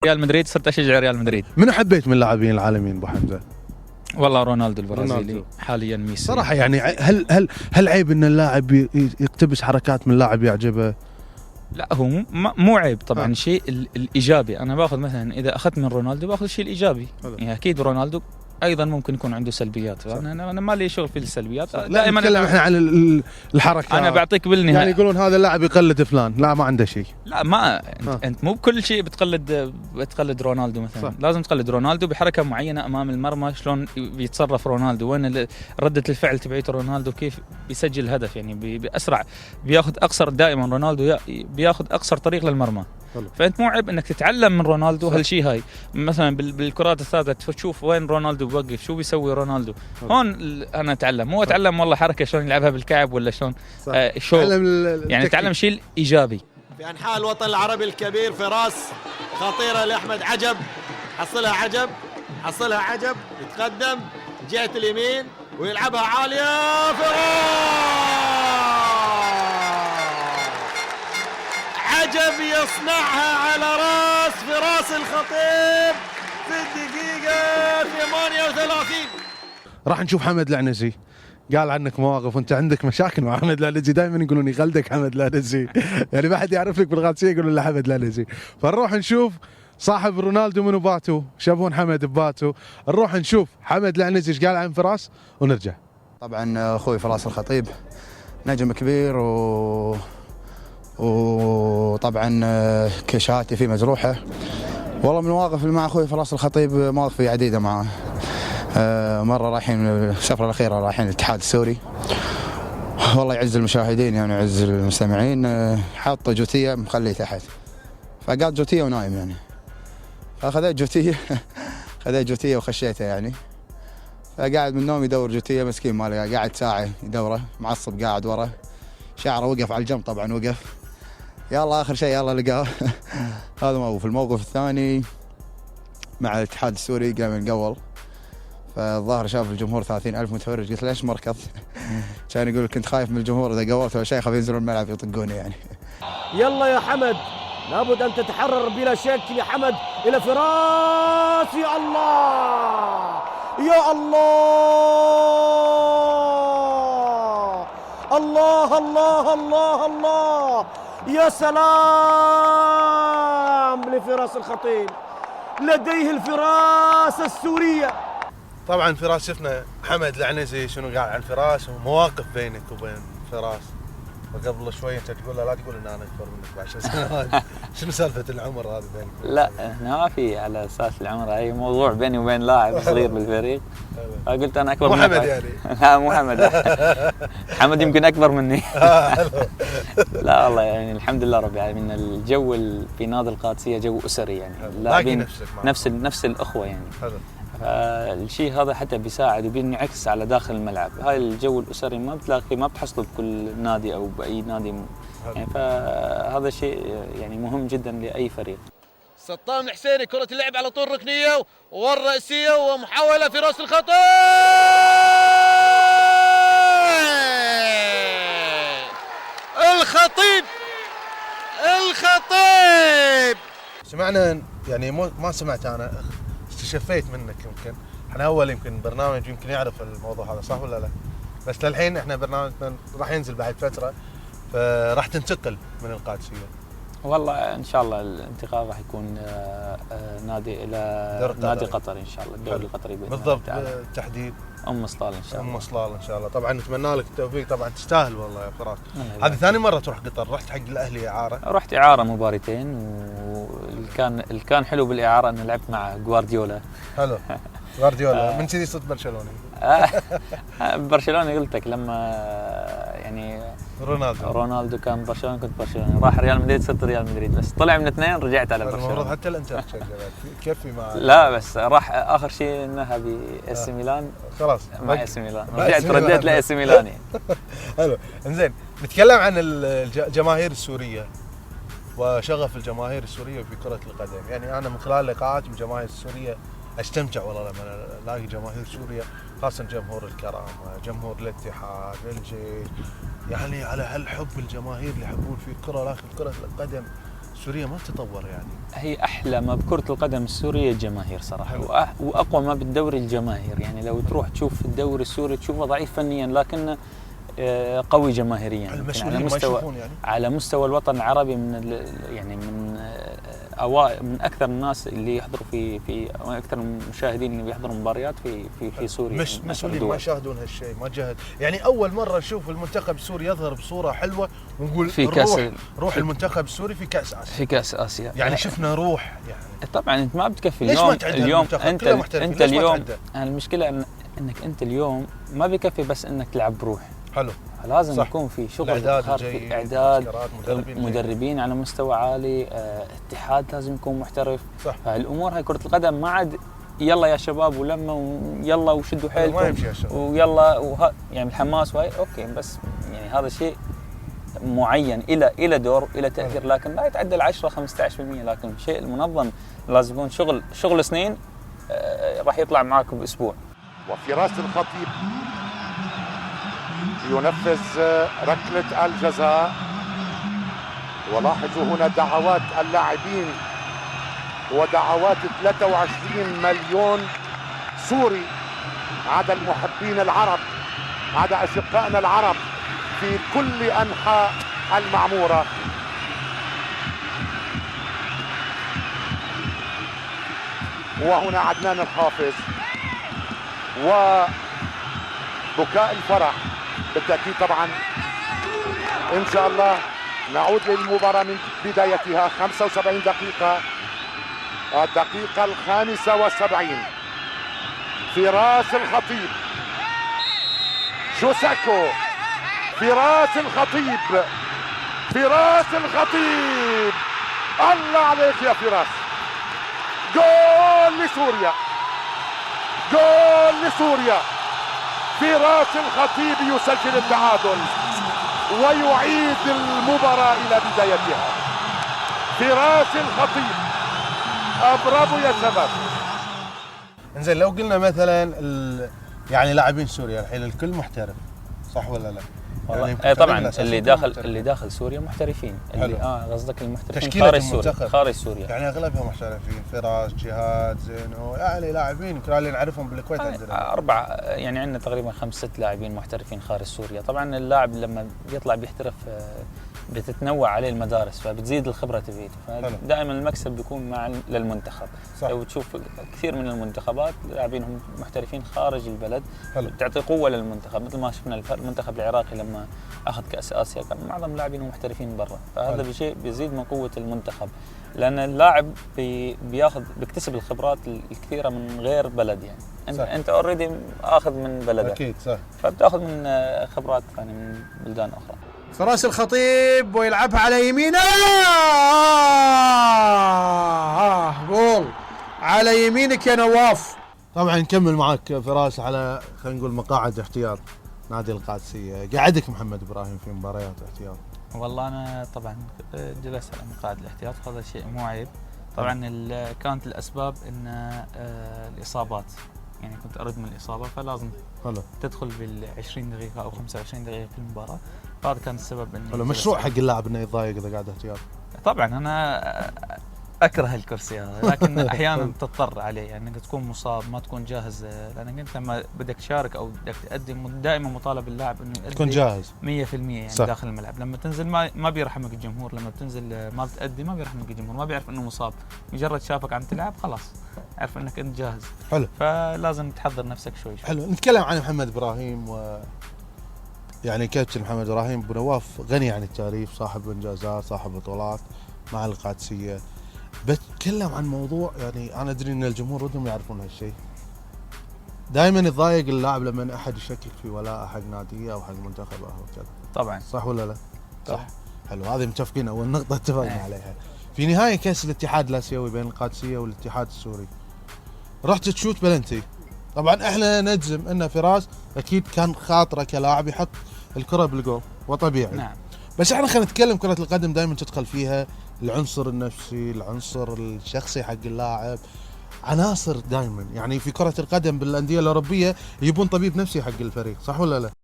ريال مدريد، صرت اشجع ريال مدريد. منو حبيت من اللاعبين العالميين ابو حمزه؟ والله رونالدو البرازيلي، رونالدو. حاليا ميسي صراحه يعني هل عيب ان اللاعب يقتبس حركات من لاعب يعجبه؟ لا هو مو عيب طبعا. الشيء الايجابي انا باخذ مثلا، اذا اخذت من رونالدو باخذ الشيء الايجابي. يعني اكيد رونالدو ايضا ممكن يكون عنده سلبيات، انا ما لي شغل في السلبيات. دائما نتكلم احنا عن الحركات. انا بعطيك بالنهايه يعني يقولون هذا اللاعب يقلد فلان، لا ما عنده شيء. لا ما انت مو بكل شيء بتقلد رونالدو مثلا. صح. لازم تقلد رونالدو بحركه معينه امام المرمى، شلون بيتصرف رونالدو، وين رده الفعل تبعت رونالدو، كيف بيسجل هدف، يعني باسرع بياخذ اقصر. دائما رونالدو بياخذ اقصر طريق للمرمى. فانت مو عيب انك تتعلم من رونالدو هالشيء هاي. مثلا بالكرات الثابته تشوف وين رونالدو بوقف، شو بيسوي رونالدو. هون انا اتعلم، مو اتعلم والله حركه شلون يلعبها بالكعب ولا شلون شو يعني اتعلم شيء ايجابي. في انحاء الوطن العربي الكبير فراس خطيره لاحمد عجب، حصلها عجب يتقدم جهه اليمين ويلعبها عاليه. فراس عجب يصنعها على راس فراس الخطيب في الدقيقة 38. راح نشوف حمد العنزي. قال عنك مواقف وانت عندك مشاكل مع حمد العنزي، دائما يقولون يغلدك حمد العنزي. يعني ما حد يعرف لك بالقادسيه يقولون له حمد العنزي. فنروح نشوف صاحب رونالدو منو باتو، شافون حمد بباتو. نروح نشوف حمد العنزي ايش قال عن فراس ونرجع. طبعا اخوي فراس الخطيب نجم كبير وطبعا كشهادتي فيه مجروحه. والله من المواقف اللي مع اخوي فراس الخطيب مواقف عديده معه. مره رايحين السفره الاخيره رايحين الاتحاد السوري، والله يعز المشاهدين يعني يعز المستمعين. حاط جوتيه مخليه تحت، فقعد جوتيه ونايم يعني، فاخذت جوتيه وخشيته يعني. فقاعد من النوم يدور جوتيه، مسكين ماله قاعد ساعه يدوره، معصب قاعد ورا، شعره وقف على الجنب طبعا وقف. يلا اخر شيء يلا لقاه. هذا موقف. الموقف الثاني مع الاتحاد السوري قام يقول، فالظاهر شاف الجمهور 30,000 متفرج، قلت ليش مركض؟ كان يقول كنت خايف من الجمهور اذا قورت ولا شيء خاف ينزلون الملعب يطقوني يعني. يلا يا حمد، لابد ان تتحرر بلا شك يا حمد الى فراس. يا الله يا الله الله الله الله الله، يا سلام لفراس الخطيب، لديه الفراسة السورية. طبعا فراس شفنا حمد العنزي شنو قال عن فراس ومواقف بينك وبين فراس. وقبل شوي انت تقول له لا تقول ان انا اكبر منك ب10 سنوات. شنو سالفه العمر هذه بينك؟ لا احنا ما في على اساس العمر، هي موضوع بيني وبين لاعب صغير بالفريق. فقلت انا اكبر منك. محمد يعني؟ لا مو محمد. حمد يمكن اكبر مني. لا والله يعني الحمد لله رب العالمين. الجو في نادي القادسيه جو اسري يعني، اللاعبين نفس الاخوه يعني. الشيء هذا حتى بيساعد وبينعكس على داخل الملعب. هاي الجو الاسري ما بتحصله بكل نادي او باي نادي يعني. فهذا شيء يعني مهم جدا لاي فريق. سطام الحسيني كرة اللعب على طول ركنية والرأسية ومحاولة في راس الخطيب. الخطيب سمعنا يعني ما سمعت انا، استشفيت منك. يمكن احنا اول يمكن برنامج يمكن يعرف الموضوع هذا، صح ولا لا؟ بس للحين احنا برنامجنا راح ينزل بعد فتره، فراح تنتقل من القادسيه. والله ان شاء الله الانتقال راح يكون نادي الى نادي قطري ان شاء الله، الدوري القطري بالضبط. بالتحديد صلال ان شاء الله. صلال ان شاء الله. طبعا نتمنى لك التوفيق، طبعا تستاهل والله يا فراس. هذه ثاني مره تروح قطر، رحت حق الاهلي اعاره. رحت اعاره مباراتين، واللي كان حلو بالاعاره انه لعبت مع جوارديولا. حلو. جوارديولا من كذي صرت برشلوني. برشلوني قلت لك لما يعني رونالدو كان برشلونة كنت برشلوني، راح ريال مدريد صرت ريال مدريد، بس طلع من اثنين رجعت على برشلونة. المفروض حتى الانتر كيفي مع لا بس راح اخر شيء انها باس ميلان. خلاص مع اس ميلان رديت لاس ميلان يعني. حلو. انزين نتكلم عن الجماهير السورية وشغف الجماهير السورية في كرة القدم. يعني انا من خلال لقاءات من الجماهير السورية استمتع والله لما الاقي جماهير سوريا، خاصة جمهور الكرامة، جمهور الاتحاد، الجيش، يعني على هالحب الجماهير اللي يحبون في الكرة. لكن كرة القدم سوريا ما تطور يعني. هي احلى ما بكرة القدم السورية الجماهير صراحة، واقوى ما بالدوري الجماهير. يعني لو تروح تشوف الدوري السوري تشوفه ضعيف فنيا لكنه قوي جماهيريا. المسؤولين ما يشوفون يعني على مستوى الوطن العربي يعني من اوائل، من اكثر الناس اللي يحضروا في اكثر المشاهدين اللي بيحضروا مباريات في سوريا. مسؤولين ما يشاهدون هالشيء، ما جهد. يعني اول مره نشوف المنتخب السوري يظهر بصوره حلوه ونقول في كاس روح المنتخب السوري في كاس اسيا. في كاس اسيا يعني شفنا روح يعني. طبعا انت ما بتكفي اليوم انت اليوم المشكله انك انت اليوم ما بيكفي بس انك تلعب بروح حلو، لازم يكون في شغل، اعداد مدربين على مستوى عالي، اتحاد لازم يكون محترف. صح. فالامور هاي كرة القدم ما عاد يلا يا شباب ولما ويلا وشدوا حيلكم ويلا يعني الحماس وهي اوكي، بس يعني هذا شيء معين الى دور الى تاثير، لكن لا يتعدى ال 10 15%. لكن الشيء المنظم لازم يكون شغل سنين راح يطلع معاكم باسبوع. وفراس الخطيب ينفذ ركلة الجزاء. ولاحظوا هنا دعوات اللاعبين ودعوات 23 مليون سوري، عدا المحبين العرب، عدا أشقائنا العرب في كل أنحاء المعمورة. وهنا عدنان الحافظ وبكاء الفرح بالتأكيد. طبعا إن شاء الله نعود للمباراة من بدايتها. 75 دقيقة، الدقيقة 75. فراس الخطيب، جوساكو، فراس الخطيب، فراس الخطيب، الله عليك يا فراس. جول لسوريا، جول لسوريا. فراس الخطيب يسجل التعادل ويعيد المباراة إلى بدايتها. فراس الخطيب، برافو يا شباب. انزين لو قلنا مثلا يعني لاعبين سوريا الحين الكل محترف، صح ولا لا؟ يعني طبعا اللي داخل سوريا محترفين. اللي قصدك المحترفين خارج سوريا يعني اغلبهم محترفين. فراس، جهاد، زينو، يعني لاعبين يمكن اللي نعرفهم بالكويت عندنا 4 يعني عندنا تقريبا 5-6 لاعبين محترفين خارج سوريا. طبعا اللاعب لما بيطلع بيحترف بتتنوع عليه المدارس فبتزيد الخبره تبعته، فدائما المكسب بيكون للمنتخب. صح. لو تشوف كثير من المنتخبات لاعبينهم محترفين خارج البلد. حلو. تعطي قوه للمنتخب، مثل ما شفنا المنتخب العراقي لما اخذ كاس اسيا كان معظم لاعبينه محترفين برا، فهذا بشيء بيزيد من قوه المنتخب، لان اللاعب بيكتسب الخبرات الكثيره من غير بلد. يعني انت اوريدي اخذ من بلدك اكيد صح، فبتاخذ من خبرات ثانيه من بلدان اخرى. فراس الخطيب ويلعبها على يمينه، جول على يمينك يا نواف. طبعا نكمل معك فراس على خلينا نقول مقاعد احتياط نادي القادسية. قعدك محمد ابراهيم في مباريات احتياط؟ والله انا طبعا جلست على مقاعد الاحتياط، هذا شيء مو عيب. طبعا كانت الاسباب ان الاصابات، يعني كنت ارد من الاصابه فلازم تدخل بال20 دقيقه او 25 دقيقه في المباراه، فهذا كان السبب اني مشروع حق اللاعب انه يتضايق اذا قاعد احتياط. طبعا انا اكره الكرسي هذا، لكن احيانا تضطر عليه، يعني انك تكون مصاب ما تكون جاهز، لانك انت لما بدك تشارك او بدك تقدم دائما مطالب اللاعب انه تكون جاهز 100% يعني صح. داخل الملعب لما تنزل ما بيرحمك الجمهور، لما بتنزل ما بتأدي ما بيرحمك الجمهور، ما بيعرف انه مصاب، مجرد شافك عم تلعب خلاص عرف انك انت جاهز. حلو، فلازم تحضر نفسك شوي. حلو، نتكلم عن محمد ابراهيم يعني كابتن محمد ابراهيم ابو نواف غني عن التعريف، صاحب انجازات، صاحب بطولات مع القادسيه. بتكلم عن موضوع يعني انا ادري ان الجمهور ودهم يعرفون هالشيء. دائما يتضايق اللاعب لما احد يشكك في ولاء حق ناديه او حق منتخبه او كذا. طبعا صح ولا لا؟ صح. حلو، هذه متفقين، اول نقطه اتفقنا عليها. في نهايه كاس الاتحاد الاسيوي بين القادسيه والاتحاد السوري رحت تشوت بلنتي. طبعا احنا نجزم ان فراس اكيد كان خاطره كلاعب يحط الكره بالجول وطبيعي. نعم. بس احنا خلينا نتكلم، كرة القدم دائما تدخل فيها العنصر النفسي، العنصر الشخصي حق اللاعب، عناصر دائما. يعني في كرة القدم بالاندية الاوروبيه يبون طبيب نفسي حق الفريق، صح ولا لا؟